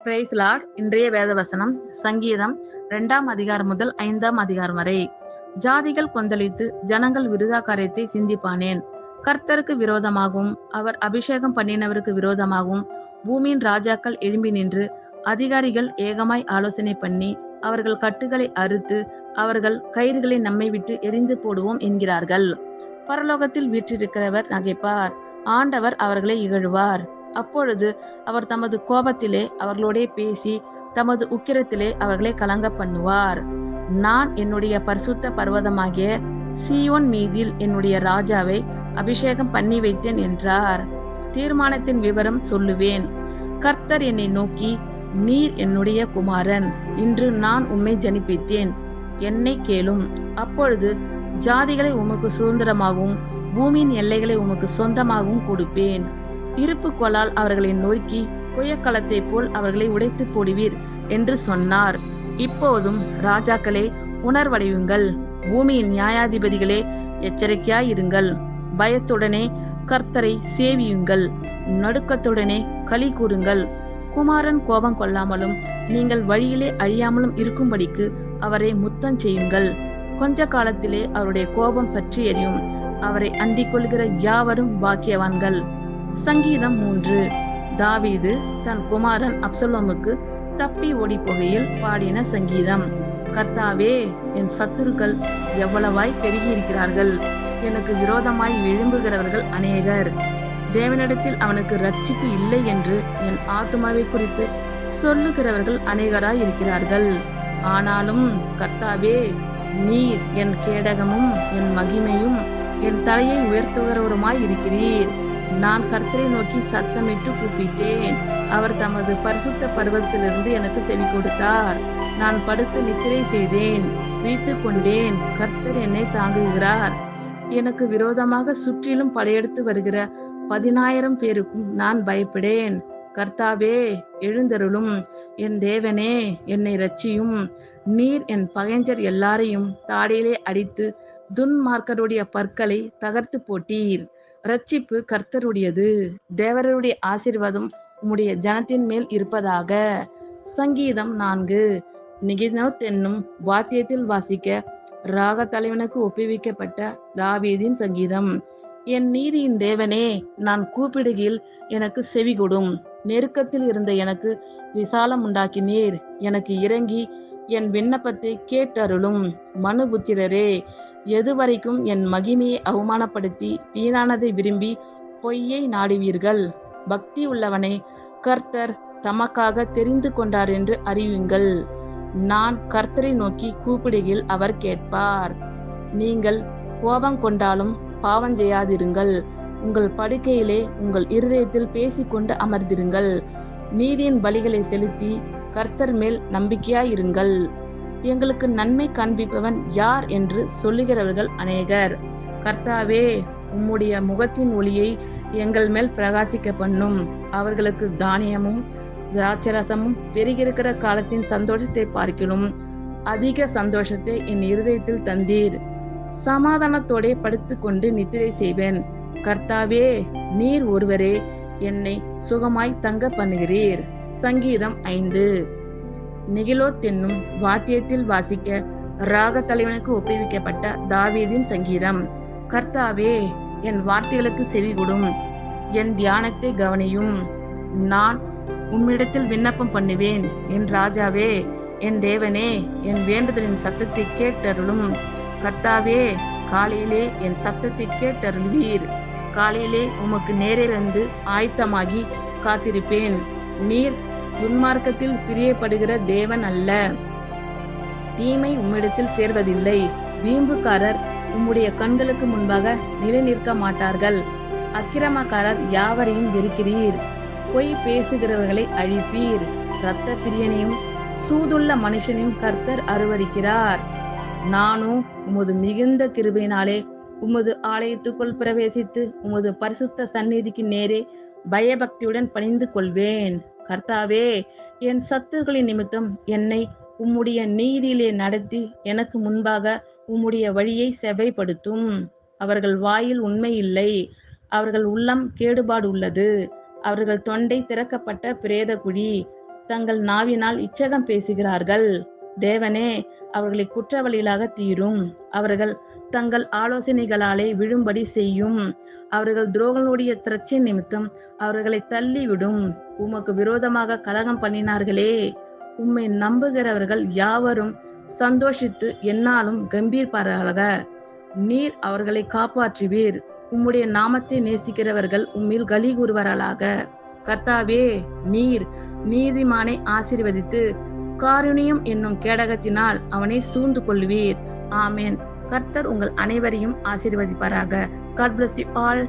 Price Lord. இன்றைய வேத வசனம் சங்கீதம் 2ஆம் அதிகாரம் முதல் 5ஆம் அதிகாரம் வரை. ஜாதிகள் கொந்தளித்து ஜனங்கள் விருதா காரியத்தை சிந்திப்பானேன். கர்த்தருக்கு விரோதமாகவும் அவர் அபிஷேகம் பண்ணினவருக்கு விரோதமாகவும் பூமியின் ராஜாக்கள் எழும்பி நின்று அதிகாரிகள் ஏகமாய் ஆலோசனை பண்ணி அவர்கள் கட்டுகளை அறுத்து அவர்கள் கயிறுகளை நம்மை விட்டு எரிந்து போடுவோம் என்கிறார்கள். பரலோகத்தில் வீற்றிருக்கிறவர் நகைப்பார், ஆண்டவர் அவர்களை இகழுவார். அப்பொழுது அவர் தமது கோபத்திலே அவர்களோடே பேசி தமது உக்கிரத்திலே அவர்களை கலங்க பண்ணுவார். நான் என்னுடைய பரிசுத்த பர்வதமாகிய சீயோன் மீதில் என்னுடைய ராஜாவை அபிஷேகம் பண்ணி வைத்தேன் என்றார். தீர்மானத்தின் விவரம் சொல்லுவேன். கர்த்தர் என்னை நோக்கி, நீர் என்னுடைய குமாரன், இன்று நான் உம்மை ஜனிப்பித்தேன், என்னை கேளும். அப்பொழுது ஜாதிகளை உமக்கு சுதந்திரமாகவும் பூமியின் எல்லைகளை உமக்கு சொந்தமாகவும் கொடுப்பேன். இருப்பு கோலால் அவர்களை நொறுக்கி புயக்களத்தை போல் அவர்களை உடைத்து போடுவீர் என்று சொன்னார். இப்போதும் ராஜாக்களே உணர்வடையுங்கள், பூமியின் நியாயாதிபதிகளே எச்சரிக்கையாயிருங்கள். பயத்துடனே கர்த்தரை சேவியுங்கள், நடுக்கத்துடனே களி கூறுங்கள். குமாரன் கோபம் கொள்ளாமலும் நீங்கள் வழியிலே அழியாமலும் இருக்கும்படிக்கு அவரை முத்தம் செய்யுங்கள். கொஞ்ச காலத்திலே அவருடைய கோபம் பற்றி எரியும். அவரை அண்டிக் கொள்கிற யாவரும் பாக்கியவான்கள். சங்கீதம் 3. தாவீது தன் குமாரன் அப்சலோமுக்கு தப்பி ஓடி போகையில் பாடின சங்கீதம். கர்த்தாவே, என் சத்துருக்கள் எவ்வளவாய் பெருகி இருக்கிறார்கள், எனக்கு விரோதமாய் எழும்புகிறவர்கள் அநேகர். தேவனிடத்தில் அவனுக்கு ரட்சிப்பு இல்லை என்று என் ஆத்துமாவை குறித்து சொல்லுகிறவர்கள் அநேகராய் இருக்கிறார்கள். ஆனாலும் கர்த்தாவே, நீர் என் கேடகமும் என் மகிமையும் என் தலையை உயர்த்துகிறவருமாய் இருக்கிறீர். நான் கர்த்தரை நோக்கி சத்தமிட்டு கூப்பிட்டேன். அவர் தமது பரிசுத்த பர்வதத்திலிருந்து எனக்கு செவி கொடுத்தார். நான் படுத்து நித்திரை செய்தேன், விழித்து கொண்டேன். கர்த்தர் என்னை தாங்குகிறார். எனக்கு விரோதமாக சுற்றிலும் படையெடுத்து வருகிற 10,000 பேருக்கும் நான் பயப்படேன். கர்த்தாவே, எழுந்தருளும். என் தேவனே, என்னை இரட்சியும். நீர் என் பகைஞர் எல்லாரையும் தாடையிலே அடித்து துன்மார்க்கருடைய பற்களை தகர்த்து போட்டீர். இரட்சிப்பு கர்த்தருடையது. தேவருடைய ஆசீர்வாதம் உம்முடைய ஜனத்தின் மேல் இருப்பதாக. சங்கீதம் 4. நிகினோத் என்னும் வாத்தியத்தில் வாசிக்க ராக தலைவனுக்கு ஒப்புவிக்கப்பட்ட தாவீதின் சங்கீதம். என் நீதியின் தேவனே, நான் கூப்பிடுகையில் எனக்கு செவி கொடும். நெருக்கத்தில் இருந்த எனக்கு விசாலம் உண்டாக்கினீர். எனக்கு இறங்கி என் விண்ணப்பத்தை கேட்டருளும். மனுபுத்திரரே, எதுவரைக்கும் என் மகிமையை அவமானப்படுத்தி வீணானதை விரும்பி பொய்யை நாடுவீர்கள்? பக்தி உள்ளவனை கர்த்தர் தமக்காக தெரிந்து கொண்டார் என்று அறியுங்கள். நான் கர்த்தரை நோக்கி கூப்பிடுகையில் அவர் கேட்பார். நீங்கள் கோபம் கொண்டாலும் பாவம் செய்யாதிருங்கள். உங்கள் படுக்கையிலே உங்கள் இருதயத்தில் பேசிக்கொண்டு அமர்ந்திருங்கள். நீதியின் பலிகளை செலுத்தி கர்த்தர் மேல் நம்பிக்கையாயிருங்கள். எங்களுக்கு நன்மை காண்பிப்பவன் யார் என்று சொல்லுகிறவர்கள் அநேகர். கர்த்தாவே, உம்முடைய முகத்தின் ஒளியை எங்கள் மேல் பிரகாசிக்க பண்ணும். அவர்களுக்கு தானியமும் திராட்சரசமும் பெருகிருக்கிற காலத்தின் சந்தோஷத்தை பார்க்கிலும் அதிக சந்தோஷத்தை என் இருதயத்தில் தந்தீர். சமாதானத்தோடே படுத்துக்கொண்டு நித்திரை செய்வேன். கர்த்தாவே, நீர் ஒருவரே என்னை சுகமாய் தங்க பண்ணுகிறீர். சங்கீதம் 5. நிகிலோத் என்னும் வாத்தியத்தில் வாசிக்க ராக தலைவனுக்கு ஒப்புவிக்கப்பட்ட தாவீதின் சங்கீதம். கர்த்தாவே, என் வார்த்தைகளுக்கு செவி கொடும். என் தியானத்தை கவனியும். நான் உம்மிடத்தில் விண்ணப்பம் பண்ணுவேன். என் ராஜாவே, என் தேவனே, என் வேண்டுதலின் சத்தத்தை கேட்டருளும். கர்த்தாவே, காலையிலே என் சத்தத்தை கேட்டருள்வீர். காலையிலே உமக்கு நேரே வந்து ஆயத்தமாகி காத்திருப்பேன். நீர் துன்மார்க்கத்தில் பிரியப்படுகிற தேவன் அல்ல. தீமை உம்மிடத்தில் சேர்வதில்லை. வீம்புக்காரர் உம்முடைய கண்களுக்கு முன்பாக நிலை நிற்க மாட்டார்கள். அக்கிரமக்காரர் யாவரையும் வெறுக்கிறீர். பொய் பேசுகிறவர்களை அழிப்பீர். இரத்த பிரியனையும் சூதுள்ள மனுஷனையும் கர்த்தர் அருவருக்கிறார். நானும் உமது மிகுந்த கிருபையினாலே உமது ஆலயத்துக்குள் பிரவேசித்து உமது பரிசுத்த சந்நிதிக்கு நேரே பயபக்தியுடன் பணிந்து கொள்வேன். கர்த்தாவே, என் சத்துருக்களின் நிமித்தம் என்னை உம்முடைய நீதியிலே நடத்தி எனக்கு முன்பாக உம்முடைய வழியை செவ்வைப்படுத்தும். அவர்கள் வாயில் உண்மை இல்லை, அவர்கள் உள்ளம் கேடுபாடு உள்ளது. அவர்கள் தொண்டை திறக்கப்பட்ட பிரேத குழி. தங்கள் நாவினால் இச்சகம் பேசுகிறார்கள். தேவனே, அவர்களை குற்றவாளிகளாக தீரும். அவர்கள் தங்கள் ஆலோசனைகளாலே விழும்படி செய்யும். அவர்கள் துரோகங்களுடைய திரட்சை நிமித்தம் அவர்களை தள்ளிவிடும். உமக்கு விரோதமாக கலகம் பண்ணினார்களே, உம்மை நம்புகிறவர்கள் யாவரும் சந்தோஷித்து எந்நாளும் கம்பீர்பார்களாக. நீர் அவர்களை காப்பாற்றுவீர். உம்முடைய நாமத்தை நேசிக்கிறவர்கள் உம்மில் களி கூறுவார்களாக. கர்த்தாவே, நீர் நீதிமானை ஆசீர்வதித்து காருண்யம் என்னும் கேடகத்தினால் அவனை சூழ்ந்து கொள்வீர். ஆமென். கர்த்தர் உங்கள் அனைவரையும் ஆசீர்வதிப்பாராக. God bless you all.